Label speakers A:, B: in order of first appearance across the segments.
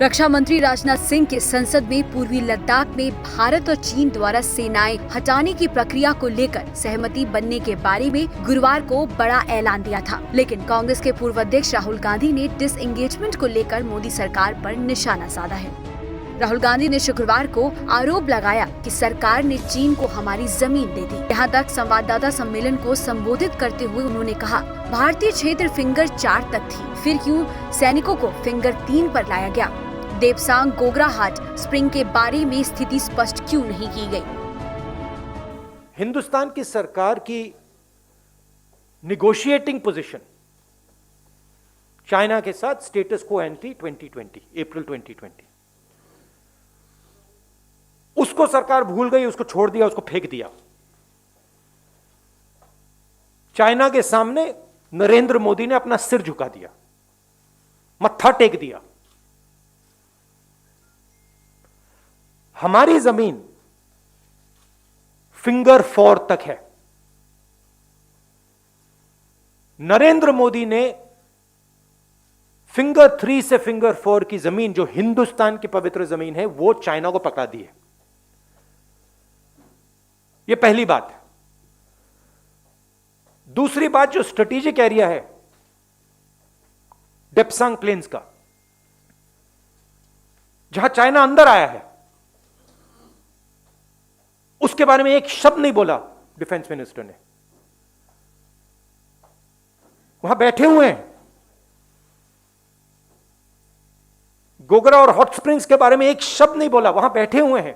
A: रक्षा मंत्री राजनाथ सिंह के संसद में पूर्वी लद्दाख में भारत और चीन द्वारा सेनाएं हटाने की प्रक्रिया को लेकर सहमति बनने के बारे में गुरुवार को बड़ा ऐलान दिया था, लेकिन कांग्रेस के पूर्व अध्यक्ष राहुल गांधी ने डिसएंगेजमेंट को लेकर मोदी सरकार पर निशाना साधा है। राहुल गांधी ने शुक्रवार को आरोप लगाया कि सरकार ने चीन को हमारी जमीन दे दी। यहाँ तक संवाददाता सम्मेलन को संबोधित करते हुए उन्होंने कहा, भारतीय क्षेत्र फिंगर 4 तक थी, फिर क्यों सैनिकों को फिंगर 3 पर लाया गया? देपसांग गोगराहाट स्प्रिंग के बारे में स्थिति स्पष्ट क्यों नहीं की गई?
B: हिंदुस्तान की सरकार की निगोशिएटिंग पोजीशन चाइना के साथ स्टेटस को एंटी 2020 अप्रैल 2020, उसको सरकार भूल गई, उसको छोड़ दिया, उसको फेंक दिया। चाइना के सामने नरेंद्र मोदी ने अपना सिर झुका दिया, मत्था टेक दिया। हमारी जमीन फिंगर 4 तक है। नरेंद्र मोदी ने फिंगर 3 से फिंगर 4 की जमीन, जो हिंदुस्तान की पवित्र जमीन है, वो चाइना को पकड़ा दी है। यह पहली बात है। दूसरी बात, जो स्ट्रेटेजिक एरिया है डेप्सांग प्लेन्स का, जहां चाइना अंदर आया है, उसके बारे में एक शब्द नहीं बोला डिफेंस मिनिस्टर ने। वहां बैठे हुए हैं। गोगरा और हॉट स्प्रिंग्स के बारे में एक शब्द नहीं बोला, वहां बैठे हुए हैं।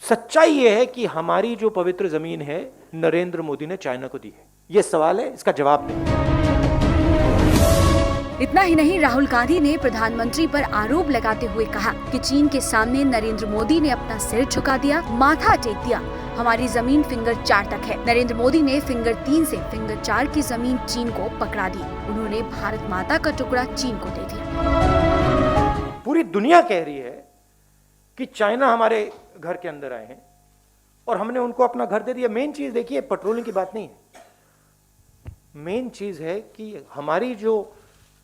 B: सच्चाई यह है कि हमारी जो पवित्र जमीन है नरेंद्र मोदी ने चाइना को दी है। यह सवाल है, इसका जवाब नहीं।
A: इतना ही नहीं, राहुल गांधी ने प्रधानमंत्री पर आरोप लगाते हुए कहा कि चीन के सामने नरेंद्र मोदी ने अपना सिर झुका दिया, माथा टेक दिया। हमारी जमीन फिंगर 4 तक है। नरेंद्र मोदी ने फिंगर 3 से फिंगर 4 की जमीन चीन को पकड़ा दी। उन्होंने भारत माता का टुकड़ा चीन को दे दिया।
B: पूरी दुनिया कह रही है कि चाइना हमारे घर के अंदर आए हैं और हमने उनको अपना घर दे दिया। मेन चीज देखिए, पेट्रोलिंग की बात नहीं है। मेन चीज है कि हमारी जो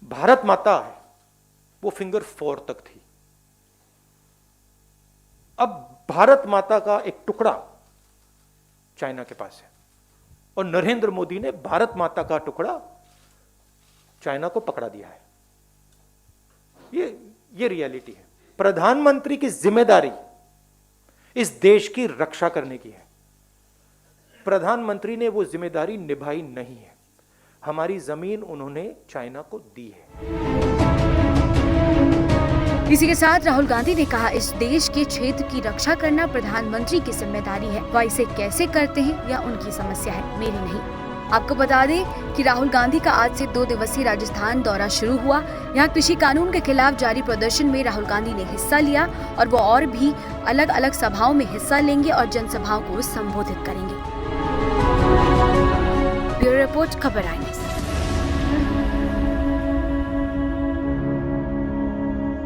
B: भारत माता है वो फिंगर 4 तक थी। अब भारत माता का एक टुकड़ा चाइना के पास है और नरेंद्र मोदी ने भारत माता का टुकड़ा चाइना को पकड़ा दिया है। ये रियलिटी है। प्रधानमंत्री की जिम्मेदारी इस देश की रक्षा करने की है। प्रधानमंत्री ने वो जिम्मेदारी निभाई नहीं है। हमारी जमीन उन्होंने चाइना को दी है।
A: इसी के साथ राहुल गांधी ने कहा, इस देश के क्षेत्र की रक्षा करना प्रधानमंत्री की जिम्मेदारी है। वह इसे कैसे करते हैं या उनकी समस्या है, मेरी नहीं। आपको बता दें कि राहुल गांधी का आज से 2 दिवसीय राजस्थान दौरा शुरू हुआ। यहाँ कृषि कानून के खिलाफ जारी प्रदर्शन में राहुल गांधी ने हिस्सा लिया और वो और भी अलग अलग सभाओं में हिस्सा लेंगे और जनसभाओं को संबोधित करेंगे। ब्यूरो रिपोर्ट, खबर आई।